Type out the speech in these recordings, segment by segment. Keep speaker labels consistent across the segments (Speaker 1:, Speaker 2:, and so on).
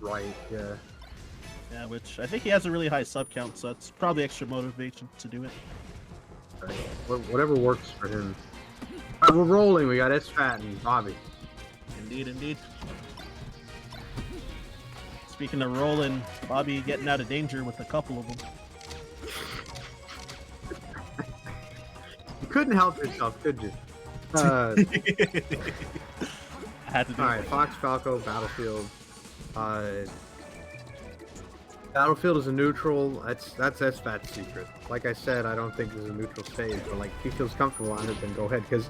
Speaker 1: Right, yeah.
Speaker 2: Yeah, which I think he has a really high sub count, so it's probably extra motivation to do it.
Speaker 1: Right. Whatever works for him. All right, we're rolling. We got SFAT and Bobby.
Speaker 2: Indeed, indeed. Speaking of rolling, Bobby getting out of danger with a couple of them.
Speaker 1: You couldn't help yourself, could you?
Speaker 2: I had to do
Speaker 1: All
Speaker 2: it.
Speaker 1: right, Fox, Falco, Battlefield. Battlefield is a neutral. That's SFAT's secret. Like I said, I don't think there's a neutral stage, but like if he feels comfortable on it, then go ahead. Because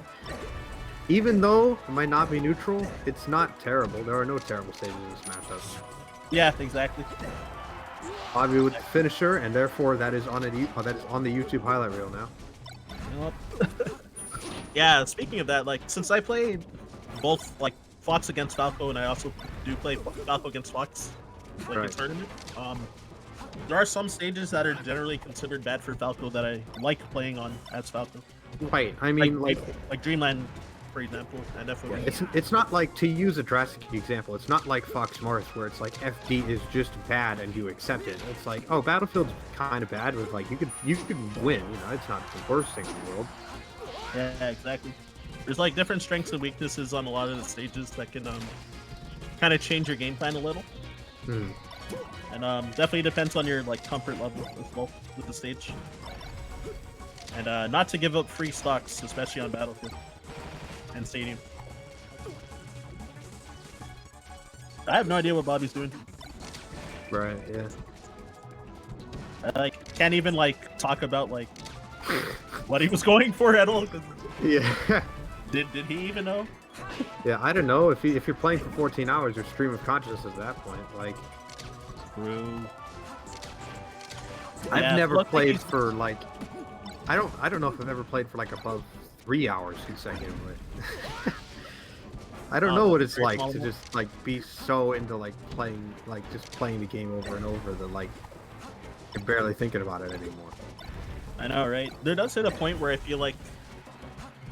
Speaker 1: even though it might not be neutral, it's not terrible. There are no terrible stages in this matchup.
Speaker 2: Yeah, exactly.
Speaker 1: Bobby with the finisher, and therefore that is on the YouTube highlight reel now.
Speaker 2: You know what? Yeah, speaking of that, like since I played both like Fox against Falco, and I also do play Falco against Fox, like
Speaker 1: Right.
Speaker 2: in tournament. There are some stages that are generally considered bad for Falco that I like playing on as Falco.
Speaker 1: Right. I mean, like
Speaker 2: Dreamland, for example, and FOB.
Speaker 1: it's not like, to use a drastic example, it's not like Fox Mars where it's like FD is just bad and you accept it. It's like, oh, Battlefield's kind of bad, but like you could win. You know, it's not the worst thing in the world.
Speaker 2: Yeah, exactly. There's like different strengths and weaknesses on a lot of the stages that can kind of change your game plan a little.
Speaker 1: Hmm.
Speaker 2: And definitely depends on your like comfort level as well with the stage. And not to give up free stocks, especially on Battlefield and Stadium. I have no idea what Bobby's doing.
Speaker 1: Right. Yeah.
Speaker 2: I like can't even like talk about like what he was going for at all. 'Cause
Speaker 1: Yeah.
Speaker 2: did he even know?
Speaker 1: Yeah. I don't know if you're playing for 14 hours, your stream of consciousness at that point, like.
Speaker 2: True.
Speaker 1: I've never played for like. I don't know if I've ever played for like above 3 hours consecutively. I don't know what it's like to just like be so into like playing, like just playing the game over and over that like you're barely thinking about it anymore.
Speaker 2: I know, right? There does hit a point where I feel like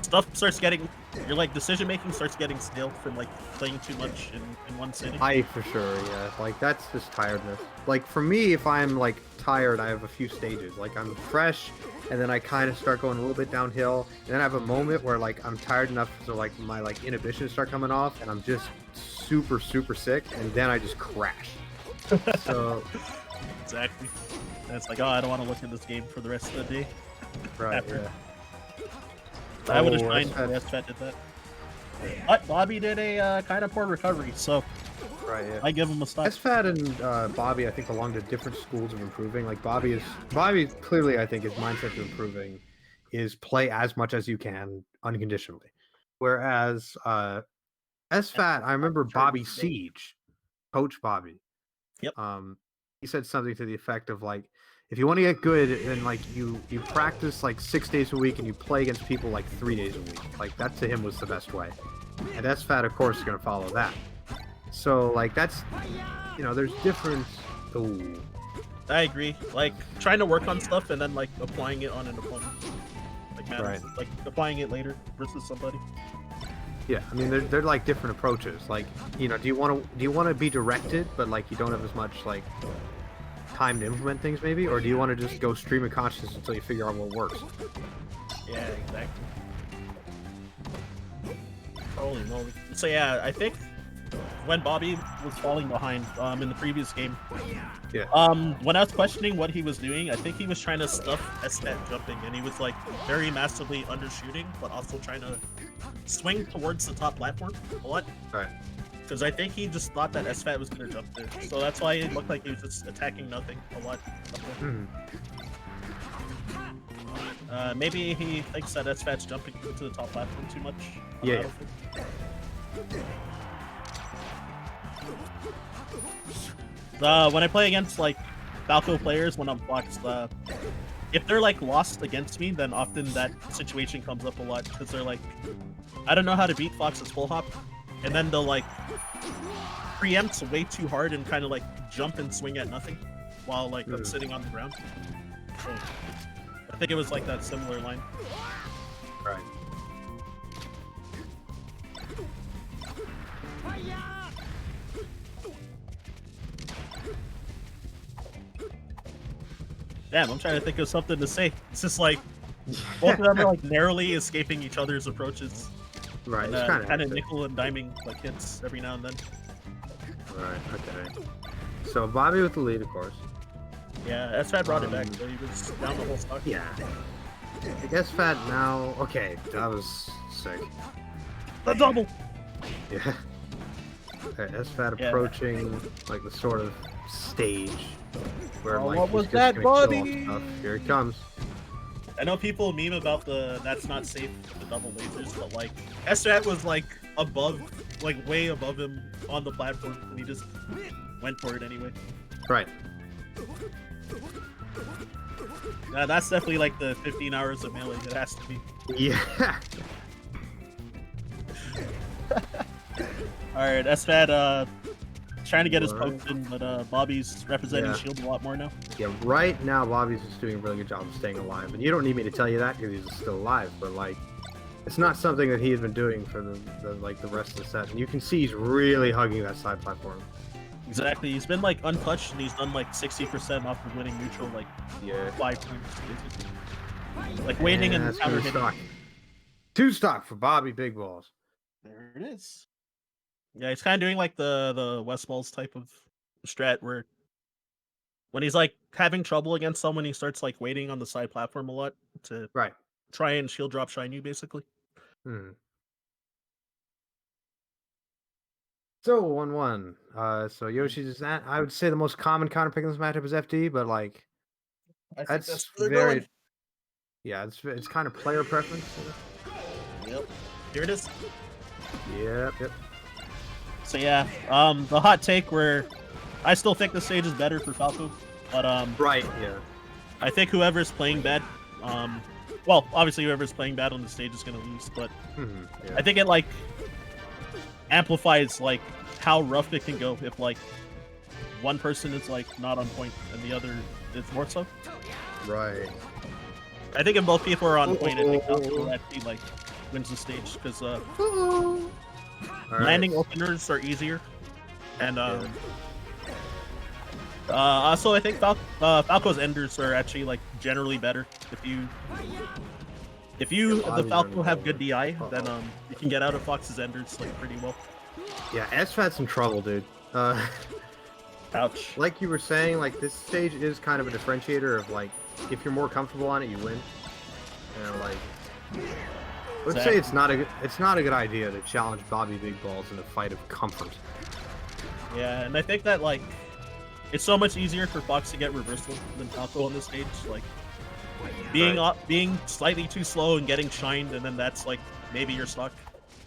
Speaker 2: stuff starts getting, your like decision making starts getting stale from like playing too much in one sitting.
Speaker 1: For sure, yeah. Like that's just tiredness. Like for me, if I'm like tired, I have a few stages. Like I'm fresh, and then I kind of start going a little bit downhill, and then I have a moment where like I'm tired enough so like my like inhibitions start coming off, and I'm just super sick, and then I just crash. So
Speaker 2: exactly. And it's like, oh, I don't want to look at this game for the rest of the day.
Speaker 1: right,
Speaker 2: After.
Speaker 1: yeah.
Speaker 2: I would have shined if SFAT did that. But Bobby did a kind of poor recovery, so
Speaker 1: Right, yeah.
Speaker 2: I give him a stop.
Speaker 1: SFAT and Bobby, I think, belong to different schools of improving. Like Bobby clearly, I think, his mindset to improving is play as much as you can unconditionally. Whereas SFAT, I remember Bobby Siege, Coach Bobby.
Speaker 2: Yep.
Speaker 1: He said something to the effect of like, if you want to get good, then like you practice like 6 days a week and you play against people like 3 days a week. Like that to him was the best way. And SFAT, of course, is going to follow that. So like that's, you know, there's different. Ooh.
Speaker 2: I agree. Like trying to work on stuff and then like applying it on an opponent. Like matters.
Speaker 1: Right.
Speaker 2: Like applying it later versus somebody.
Speaker 1: Yeah, I mean they're like different approaches. Like, you know, do you want to be directed, but like you don't have as much like time to implement things maybe, or do you want to just go stream of consciousness until you figure out what works?
Speaker 2: Yeah, exactly. Holy moly. So yeah, I think when Bobby was falling behind in the previous game, when I was questioning what he was doing, I think he was trying to stuff SFAT jumping, and he was like very massively undershooting, but also trying to swing towards the top platform a lot.
Speaker 1: Right.
Speaker 2: Because I think he just thought that SFAT was going to jump there. So that's why it looked like he was just attacking nothing a lot. Maybe he thinks that SFAT's jumping to the top platform too much.
Speaker 1: Yeah.
Speaker 2: When I play against like Falco players when I'm Fox, if they're like lost against me, then often that situation comes up a lot because they're like, I don't know how to beat Fox's full hop, and then they'll like preempt way too hard and kind of like jump and swing at nothing while like I'm sitting on the ground. So I think it was like that similar line.
Speaker 1: Right.
Speaker 2: Damn, I'm trying to think of something to say. It's just like both of them are like narrowly escaping each other's approaches.
Speaker 1: Right,
Speaker 2: And
Speaker 1: it's
Speaker 2: kind of
Speaker 1: of
Speaker 2: nickel and diming like hits every now and then.
Speaker 1: Right, okay. So Bobby with the lead, of course.
Speaker 2: Yeah, SFAT brought it back, so he was down the whole stock.
Speaker 1: Yeah. I guess Fat now. Okay, that was sick.
Speaker 2: The double!
Speaker 1: Yeah. Okay, SFAT
Speaker 2: Yeah.
Speaker 1: approaching like the sort of stage where
Speaker 2: Oh,
Speaker 1: like
Speaker 2: what
Speaker 1: he's
Speaker 2: was
Speaker 1: just
Speaker 2: that,
Speaker 1: gonna kill
Speaker 2: buddy?
Speaker 1: stuff. Here it comes.
Speaker 2: I know people meme about that's not safe with the double lasers, but like SFAT was like above, like way above him on the platform, and he just went for it anyway.
Speaker 1: Right.
Speaker 2: That's definitely like the 15 hours of melee. It has to be.
Speaker 1: Yeah.
Speaker 2: Alright, SFAT trying to get his pokes in, but Bobby's representing
Speaker 1: Yeah.
Speaker 2: Shield a lot more now.
Speaker 1: Yeah, right now Bobby's just doing a really good job of staying alive. And you don't need me to tell you that because he's still alive, but like it's not something that he has been doing for the rest of the set. And you can see he's really hugging that side platform.
Speaker 2: Exactly. He's been like untouched and he's done like 60% off of winning neutral like
Speaker 1: Yeah.
Speaker 2: 5 times basically. Like waiting and
Speaker 1: that's
Speaker 2: counter
Speaker 1: good
Speaker 2: hitting.
Speaker 1: stock. 2 stock for Bobby Big Balls.
Speaker 2: There it is. Yeah, he's kind of doing like the West Balls type of strat where when he's like having trouble against someone, he starts like waiting on the side platform a lot to
Speaker 1: Right.
Speaker 2: try and shield drop shine you basically.
Speaker 1: Hmm. So 1-1. So Yoshi's is that I would say the most common counter pick in this matchup is FD, but like
Speaker 2: I think
Speaker 1: that's
Speaker 2: where they're
Speaker 1: very
Speaker 2: going.
Speaker 1: yeah, it's kind of player preference.
Speaker 2: Yep. Here it is.
Speaker 1: Yep, yep.
Speaker 2: So yeah, the hot take where I still think the stage is better for Falco, but
Speaker 1: Right, yeah.
Speaker 2: I think whoever's playing bad, well, obviously whoever's playing bad on the stage is gonna lose, but
Speaker 1: Yeah.
Speaker 2: I think it like amplifies like how rough it can go if like one person is like not on point and the other is more so.
Speaker 1: Right.
Speaker 2: I think if both people are on point, I think Falco actually like wins the stage because landing openers are easier, and also I think Falco's enders are actually like generally better. If the Falco have good DI, then you can get out of Fox's enders like pretty well.
Speaker 1: Yeah, SFAT's in trouble, dude.
Speaker 2: Ouch.
Speaker 1: Like you were saying, like this stage is kind of a differentiator of like if you're more comfortable on it, you win. And like let's say it's not a good idea to challenge Bobby Big Balls in a fight of comfort.
Speaker 2: Yeah, and I think that like it's so much easier for Fox to get reversal than Falco on this stage. Like being slightly too slow and getting shined, and then that's like maybe you're stuck.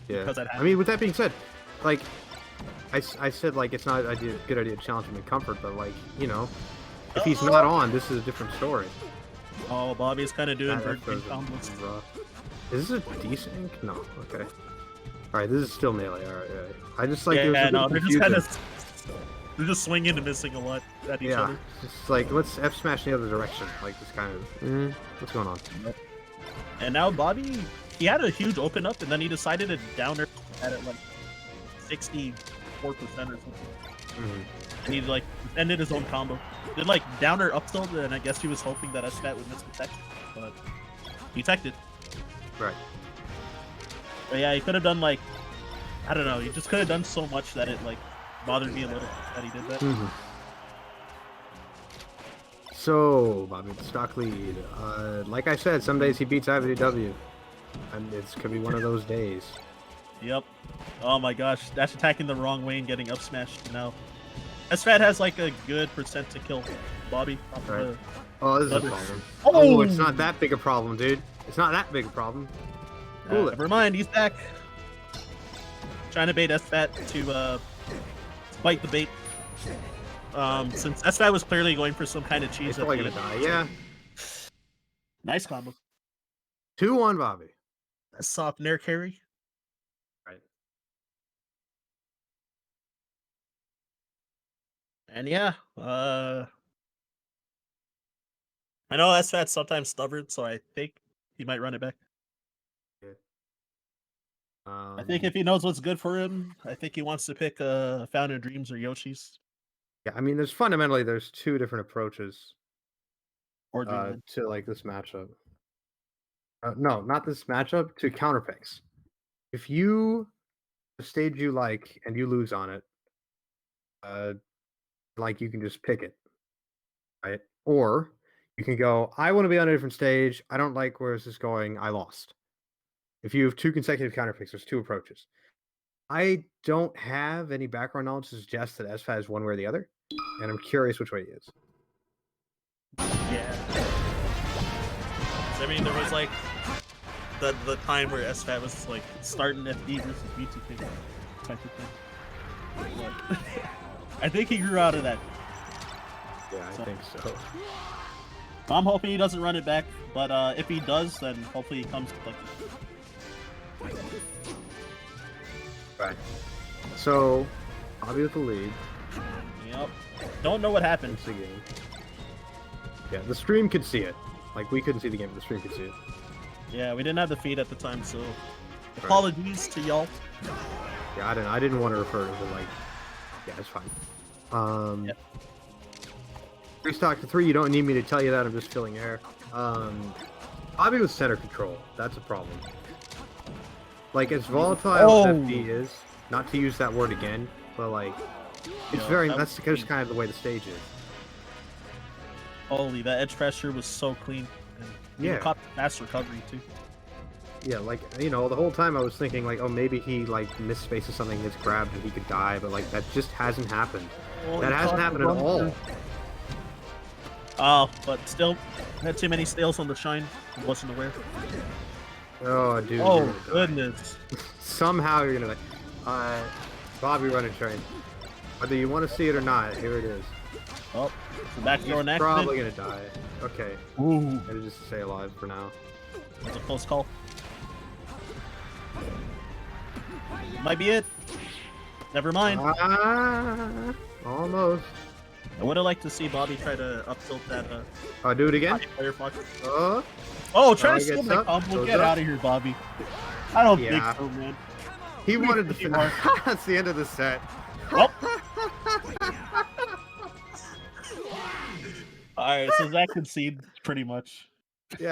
Speaker 1: Yeah.
Speaker 2: Because that
Speaker 1: I mean, with that being said, like I said, like it's not a good idea to challenge him in comfort, but like you know, if he's not on, this is a different story.
Speaker 2: Oh, Bobby's kind of doing
Speaker 1: That
Speaker 2: bird
Speaker 1: throws
Speaker 2: combos.
Speaker 1: it rough. Is this a decent ink? No. Okay. All right, this is still melee. All right. I just like it was a bit
Speaker 2: no, they're just
Speaker 1: confusing.
Speaker 2: kind of they're just swinging and missing a lot at each other.
Speaker 1: Just like let's F smash the other direction. Like this kind of what's going on?
Speaker 2: And now Bobby, he had a huge open up, and then he decided to downer at it like 64% or something. And he like ended his own combo. Did like downer up tilt, and I guess he was hoping that SFAT would miss the tech, but he teched it.
Speaker 1: Right.
Speaker 2: But yeah, he could have done like, I don't know, he just could have done so much that it like bothered me a little that he did that.
Speaker 1: So Bobby with the stock lead. Like I said, some days he beats IVW, and it's could be one of those days.
Speaker 2: Yep. Oh my gosh, that's attacking the wrong way and getting up smashed now. SFAT has like a good percent to kill Bobby.
Speaker 1: Right. Oh, this is a problem.
Speaker 2: Oh!
Speaker 1: Oh, it's not that big a problem, dude. It's not that big a problem. Cool it.
Speaker 2: Never mind, he's back. Trying to bait SFAT to bite the bait. Since SFAT was clearly going for some kind of cheese.
Speaker 1: He's probably gonna die. Yeah.
Speaker 2: Nice combo.
Speaker 1: 2-1, Bobby.
Speaker 2: A soft nair carry.
Speaker 1: Right.
Speaker 2: And yeah, I know SFAT's sometimes stubborn, so I think he might run it back. I think if he knows what's good for him, I think he wants to pick Fountain of Dreams or Yoshi's.
Speaker 1: Yeah, I mean, there's 2 different approaches.
Speaker 2: Or Dreamland.
Speaker 1: to like this matchup. No, not this matchup. To counter picks. If you a stage you like and you lose on it, like you can just pick it, right? Or you can go, I want to be on a different stage. I don't like where this is going. I lost. If you have 2 consecutive counter picks, there's 2 approaches. I don't have any background knowledge to suggest that SFAT is one way or the other, and I'm curious which way it is.
Speaker 2: Yeah. I mean, there was like the time where SFAT was like starting FD versus B2K type of thing. But I think he grew out of that.
Speaker 1: Yeah, I think so.
Speaker 2: I'm hoping he doesn't run it back, but if he does, then hopefully he comes with like.
Speaker 1: Right. So, Bobby with the lead.
Speaker 2: Yep. Don't know what happened.
Speaker 1: It's the game. Yeah, the stream could see it. Like, we couldn't see the game, but the stream could see it.
Speaker 2: Yeah, we didn't have the feed at the time, so apologies to y'all.
Speaker 1: Yeah, I didn't want to refer to it, like, yeah, it's fine.
Speaker 2: Yep.
Speaker 1: Restock to 3, you don't need me to tell you that, I'm just filling air. Bobby with center control, that's a problem. Like, as volatile as FD is, not to use that word again, but like, it's that's just kind of the way the stage is.
Speaker 2: Holy, that edge pressure was so clean. And
Speaker 1: yeah.
Speaker 2: Caught fast recovery too.
Speaker 1: Yeah, like, you know, the whole time I was thinking like, oh, maybe he like misspaces something, gets grabbed and he could die, but like that just hasn't happened. That hasn't happened at all.
Speaker 2: Oh, but still, had too many snails on the shine. Wasn't aware.
Speaker 1: Oh, dude.
Speaker 2: Oh, goodness.
Speaker 1: Somehow you're gonna die. Bobby running train. Whether you want to see it or not, here it is.
Speaker 2: Oh, the back throw an accident.
Speaker 1: Probably gonna die. Okay.
Speaker 2: Ooh.
Speaker 1: Gotta just stay alive for now.
Speaker 2: That's a close call. Might be it. Never mind.
Speaker 1: Almost.
Speaker 2: I would have liked to see Bobby try to up tilt that.
Speaker 1: Do it again.
Speaker 2: Oh, try to steal my combo. Get out of here, Bobby. I don't think so, man.
Speaker 1: He wanted to. That's the end of the set.
Speaker 2: Oh. All right, so Zach conceded pretty much.
Speaker 1: Yeah.